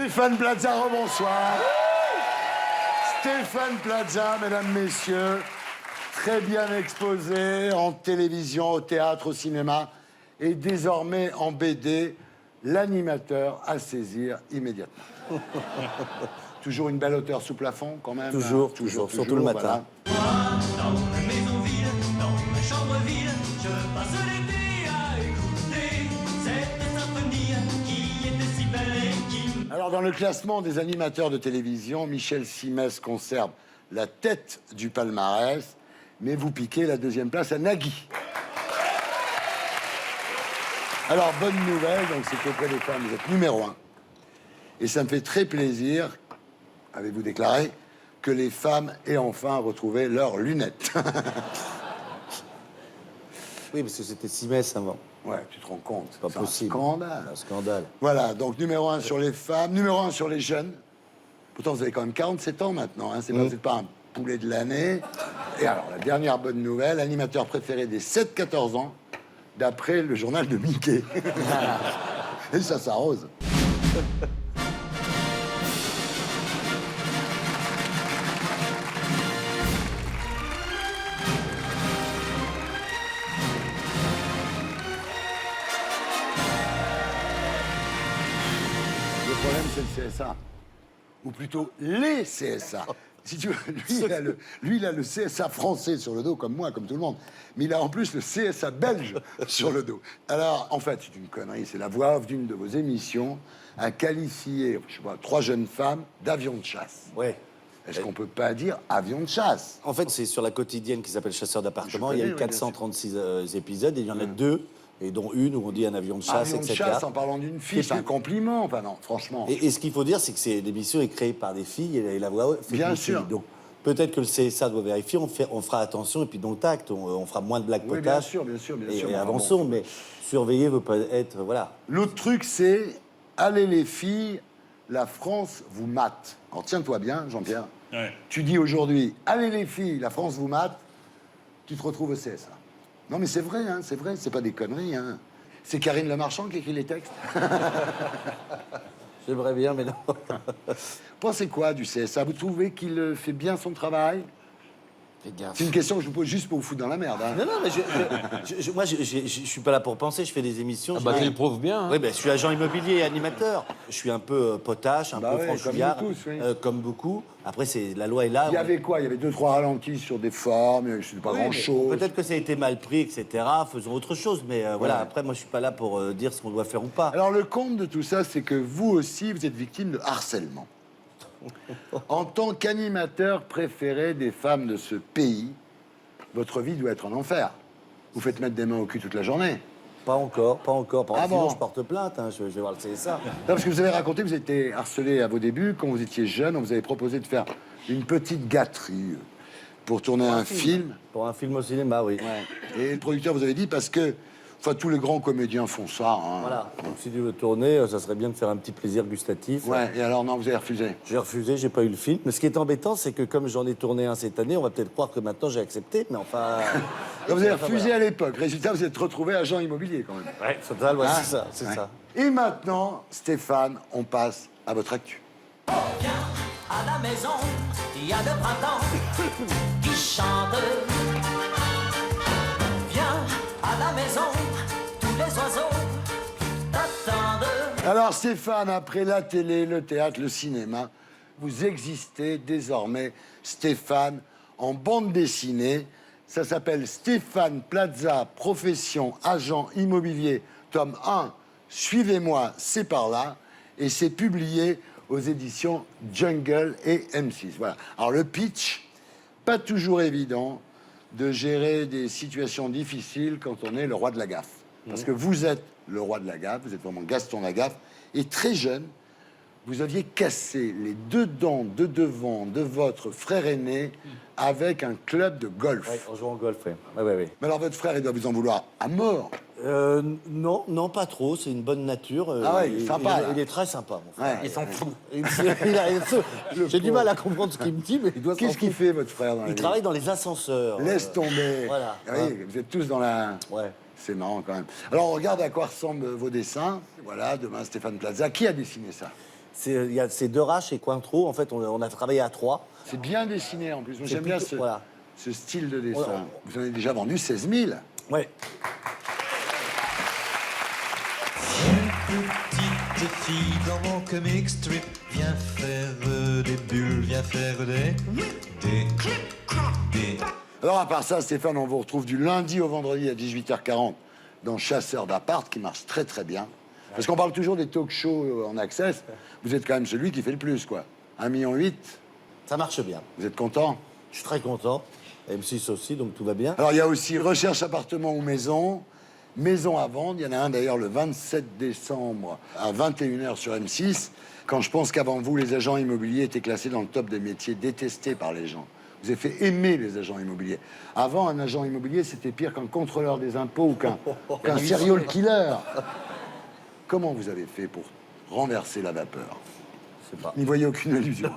Stéphane Plaza, rebonsoir. Stéphane Plaza, mesdames, messieurs, très bien exposé en télévision, au théâtre, au cinéma, et désormais en BD, l'animateur à saisir immédiatement. Toujours une belle hauteur sous plafond, quand même. Toujours, surtout le matin. Voilà. Moi, dans ma maison vide, dans ma chambre vide, je passe l'été à écouter cette symphonie qui était si belle et qui... Alors, dans le classement des animateurs de télévision, Michel Simès conserve la tête du palmarès, mais vous piquez la deuxième place à Nagui. Alors, bonne nouvelle, donc c'est qu'auprès des femmes, vous êtes numéro 1. Et ça me fait très plaisir, avez-vous déclaré, que les femmes aient enfin retrouvé leurs lunettes. Oui, parce que c'était Simès avant. Ouais, tu te rends compte. C'est pas possible. Un scandale. Un scandale. Voilà, donc numéro 1 sur les femmes, numéro 1 sur les jeunes. Pourtant, vous avez quand même 47 ans maintenant, hein. C'est pas, vous n'êtes pas un poulet de l'année. Et alors, la dernière bonne nouvelle, animateur préféré des 7-14 ans, d'après le journal de Mickey. Et ça s'arrose. Le problème, c'est le CSA. Ou plutôt les CSA. Si tu veux, lui, il a le CSA français sur le dos, comme moi, comme tout le monde. Mais il a en plus le CSA belge sur le dos. Alors, en fait, c'est une connerie. C'est la voix off d'une de vos émissions a qualifié, je sais pas, 3 jeunes femmes d'avions de chasse. Ouais. Est-ce qu'on peut pas dire avion de chasse? En fait, c'est sur la quotidienne qui s'appelle Chasseur d'appartements. Je Il y a connais, eu oui, bien sûr. 436 épisodes et il y en a 2, et dont une où on dit un avion de chasse, Avion de etc. chasse en parlant d'une fille, c'est un compliment. Enfin non, franchement. Et ce qu'il faut dire, c'est que l'émission est créée par des filles et la voix fait Bien une sûr. fille. Donc peut-être que le CSA doit vérifier, on fera attention et puis donc tact, on fera moins de blagues Oui, bien potaches. sûr, bien sûr, bien Et sûr. Enfin, avançons, bon. mais surveiller veut pas être... Voilà. L'autre truc, c'est allez les filles, la France vous mate. Alors tiens-toi bien, Jean-Pierre. Ouais. Tu dis aujourd'hui, allez les filles, la France vous mate, tu te retrouves au CSA. Non mais c'est vrai, c'est pas des conneries. Hein. C'est Karine Le Marchand qui écrit les textes. J'aimerais bien, mais non. Pensez quoi du CSA? Vous trouvez qu'il fait bien son travail? Fais gaffe. C'est une question que je vous pose juste pour vous foutre dans la merde. Hein. Non, mais moi, je suis pas là pour penser, je fais des émissions. Ah bah, tu le prouves bien. Hein. Oui, ben, je suis agent immobilier et animateur. Je suis un peu potache, un Bah peu ouais, franchouillard, comme nous tous, oui. comme beaucoup. Après, la loi est là. Il y avait quoi? Il y avait 2-3 ralentis sur des formes, c'est pas Oui, mais grand-chose. peut-être que ça a été mal pris, etc. Faisons autre chose. Mais voilà, après, moi, je suis pas là pour dire ce qu'on doit faire ou pas. Alors le compte de tout ça, c'est que vous aussi, vous êtes victime de harcèlement. En tant qu'animateur préféré des femmes de ce pays, votre vie doit être un enfer. Vous faites mettre des mains au cul toute la journée. Pas encore. Ah Sinon, bon je porte plainte. Hein, je vais voir le CSA. Non, parce que vous avez raconté que vous étiez harcelé à vos débuts. Quand vous étiez jeune, on vous avait proposé de faire une petite gâterie pour tourner un film. Pour un film au cinéma, oui. Et le producteur vous avait dit parce que, enfin, tous les grands comédiens font ça. Hein. Voilà. Donc, si tu veux tourner, ça serait bien de faire un petit plaisir gustatif. Ouais, et alors non, vous avez refusé. J'ai refusé, j'ai pas eu le film. Mais ce qui est embêtant, c'est que comme j'en ai tourné un cette année, on va peut-être croire que maintenant j'ai accepté, mais enfin... Donc, vous avez refusé à l'époque. Résultat, vous êtes retrouvé agent immobilier quand même. Ouais, total, ouais, Ah, c'est ça, c'est ouais. ça. Et maintenant, Stéphane, on passe à votre actu. Viens à la maison, il y a le printemps qui chante. Viens à la maison, tous les oiseaux t'attendent. Alors Stéphane, après la télé, le théâtre, le cinéma, vous existez désormais, Stéphane, en bande dessinée. Ça s'appelle Stéphane Plaza, profession agent immobilier, tome 1. Suivez-moi, c'est par là. Et c'est publié aux éditions Jungle et M6. Voilà. Alors le pitch, pas toujours évident de gérer des situations difficiles quand on est le roi de la gaffe. Parce que vous êtes le roi de la gaffe, vous êtes vraiment Gaston Lagaffe. Et très jeune, vous aviez cassé les 2 dents de devant de votre frère aîné avec un club de golf. Ouais, on joue en golf, oui. Ouais. Mais alors votre frère, il doit vous en vouloir à mort. Non, pas trop, c'est une bonne nature. Ah ouais, il est sympa, là. Il est très sympa, mon frère. Ouais. Il s'en fout. J'ai du mal à comprendre ce qu'il me dit, mais il doit s'en Qu'est-ce qu'il foutre. fait, votre frère, dans la Il vie? travaille dans les ascenseurs. Laisse tomber. Voilà. Ah oui, vous êtes tous dans la... Ouais. C'est marrant, quand même. Alors, on regarde à quoi ressemblent vos dessins. Voilà, demain, Stéphane Plaza. Qui a dessiné ça? Il y a ces 2 rats chez Cointreau. En fait, on a travaillé à 3. C'est bien dessiné en plus. Moi, j'aime bien plutôt- voilà. ce style de dessin. Vous en avez déjà vendu 16 000. Ouais. Petite fille dans mon comic strip, viens faire des bulles, viens faire des... Alors, à part ça, Stéphane, on vous retrouve du lundi au vendredi à 18h40 dans Chasseurs d'appart, qui marche très très bien. Parce qu'on parle toujours des talk shows en access. Vous êtes quand même celui qui fait le plus, quoi. 1,8 million. Ça marche bien. Vous êtes content? Je suis très content. M6 aussi, donc tout va bien. Alors, il y a aussi recherche appartement ou maison. Maison à vendre. Il y en a un d'ailleurs le 27 décembre à 21h sur M6. Quand je pense qu'avant vous, les agents immobiliers étaient classés dans le top des métiers détestés par les gens. Vous avez fait aimer les agents immobiliers. Avant, un agent immobilier, c'était pire qu'un contrôleur des impôts ou qu'un serial killer. Comment vous avez fait pour renverser la vapeur? Je sais pas. N'y voyez aucune allusion.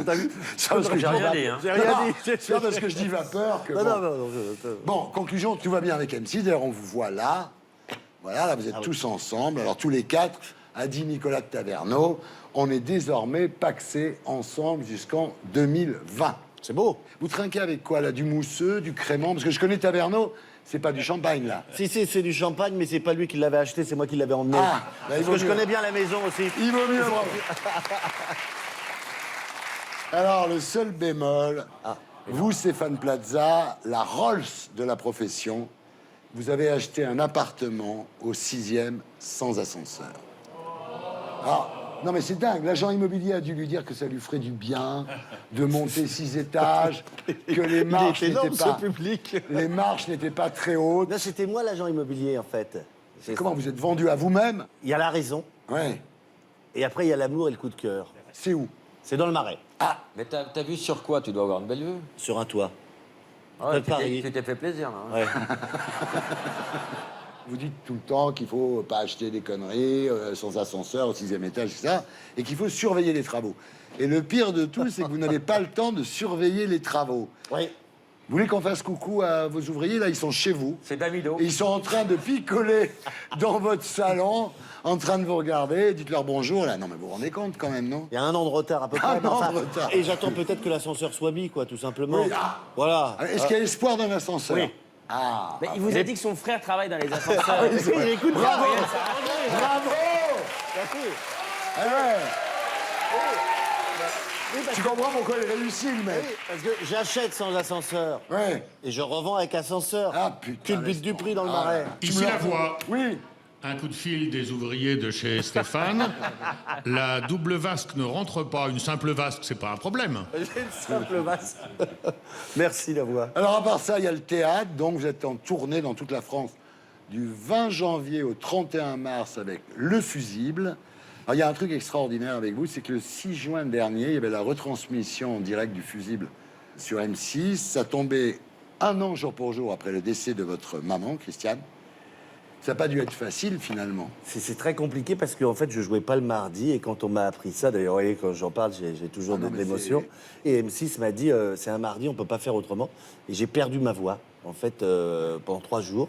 T'as vu? Ça, parce que J'ai rien dit, hein. J'ai rien dit. C'est pas parce que je dis vapeur que... Non, bon. non. Bon, conclusion, tout va bien avec M6. D'ailleurs, on vous voit là. Voilà, là, vous êtes tous ensemble. Alors, tous les 4, a dit Nicolas de Taverneau, on est désormais paxés ensemble jusqu'en 2020. C'est beau. Vous trinquez avec quoi, là? Du mousseux, du crémant? Parce que je connais Taverneau, c'est pas du champagne, là. Si, c'est du champagne, mais c'est pas lui qui l'avait acheté, c'est moi qui l'avais emmené. Ah, bah, il Parce vaut que je mieux. connais bien la maison aussi. Il vaut mieux, bravo. Alors, le seul bémol, vous, Stéphane Plaza, la Rolls de la profession, vous avez acheté un appartement au 6e sans ascenseur. Alors, non mais c'est dingue, l'agent immobilier a dû lui dire que ça lui ferait du bien de monter 6 étages, que les marches Il est énorme, n'étaient pas... ce public. Les marches n'étaient pas très hautes. Là, c'était moi l'agent immobilier, en fait. C'est Comment ça. vous êtes vendu à vous-même? Il y a la raison, Ouais. et après, il y a l'amour et le coup de cœur. C'est où? C'est dans le Marais, Mais t'as vu sur quoi? Tu dois avoir une belle vue. sur un toit. Ouais, de Paris. tu t'es fait plaisir, là. Hein. Ouais. Vous dites tout le temps qu'il faut pas acheter des conneries sans ascenseur au 6e étage, etc. Et qu'il faut surveiller les travaux. Et le pire de tout, c'est que vous n'avez pas le temps de surveiller les travaux. Oui. Vous voulez qu'on fasse coucou à vos ouvriers? Là, ils sont chez vous. C'est Davido. Et ils sont en train de picoler dans votre salon, en train de vous regarder. Dites-leur bonjour, là. Non, mais vous vous rendez compte quand même, non? Il y a 1 an de retard à peu près. Un mais an enfin, de retard. Et j'attends peut-être que l'ascenseur soit mis, quoi, tout simplement. Oui, ah. Voilà. Est-ce qu'il y a espoir d'un ascenseur? Oui. Ah, Mais il vous a dit que son frère travaille dans les ascenseurs. Écoute, bravo! Bravo! Eh ouais. Tu comprends pourquoi il réussit, le mec? Parce que j'achète sans ascenseur. Ouais. Et je revends avec ascenseur. Ah, putain, Culbute du prix dans le Ah, Marais. Ici la voix. Oui. Un coup de fil des ouvriers de chez Stéphane. La double vasque ne rentre pas. Une simple vasque, c'est pas un problème. J'ai une simple masse. Merci, la voix. Alors, à part ça, il y a le théâtre. Donc, vous êtes en tournée dans toute la France du 20 janvier au 31 mars avec Le Fusible. Alors, il y a un truc extraordinaire avec vous, c'est que le 6 juin dernier, il y avait la retransmission en direct du Fusible sur M6. Ça tombait 1 an jour pour jour après le décès de votre maman, Christiane. Ça n'a pas dû être facile, finalement. C'est très compliqué parce qu'en fait, je jouais pas le mardi. Et quand on m'a appris ça, d'ailleurs, vous voyez, quand j'en parle, j'ai toujours Ah non, de mais l'émotion. Et M6 m'a dit, c'est un mardi, on peut pas faire autrement. Et j'ai perdu ma voix, en fait, pendant 3 jours.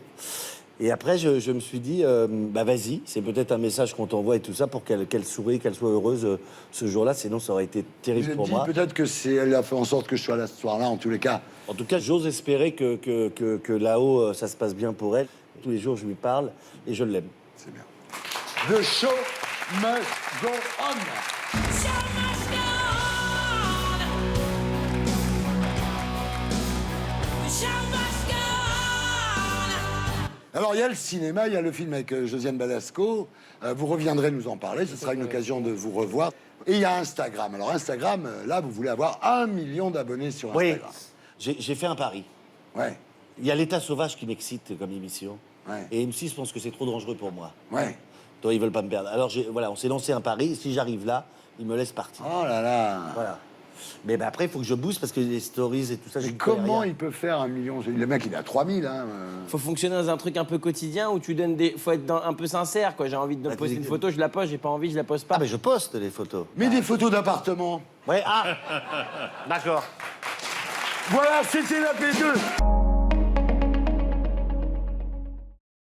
Et après, je me suis dit, bah vas-y, c'est peut-être un message qu'on t'envoie et tout ça pour qu'elle sourie, qu'elle soit heureuse ce jour-là. Sinon, ça aurait été Vous terrible êtes pour dit, moi. peut-être que elle a fait en sorte que je sois là ce soir-là, en tous les cas. En tout cas, j'ose espérer que là-haut, ça se passe bien pour elle. Tous les jours, je lui parle et je l'aime. C'est bien. The show must go on. Alors, il y a le cinéma, il y a le film avec Josiane Balasco. Vous reviendrez nous en parler, ce sera une occasion de vous revoir. Et il y a Instagram. Alors, Instagram, là, vous voulez avoir 1 million d'abonnés sur Oui, Instagram. j'ai fait un pari. Ouais, Il y a l'état sauvage qui m'excite comme émission. Ouais. Et M6 pense que c'est trop dangereux pour moi. ouais. Donc ils veulent pas me perdre. Alors voilà, on s'est lancé un pari. Si j'arrive là, ils me laissent partir. Oh là là. Voilà. Mais ben, après, il faut que je booste parce que les stories et tout ça, Mais j'y connais comment rien. il peut faire 1 million? Le mec, il est à 3000, hein. Faut fonctionner dans un truc un peu quotidien où tu donnes des. Faut être un peu sincère, quoi. J'ai envie de Ah, poster t'es- une photo, je la poste, j'ai pas envie, je la poste pas. Ah, mais je poste les photos. Mais des photos d'appartements. Ouais, ah D'accord. Voilà, c'était la P2.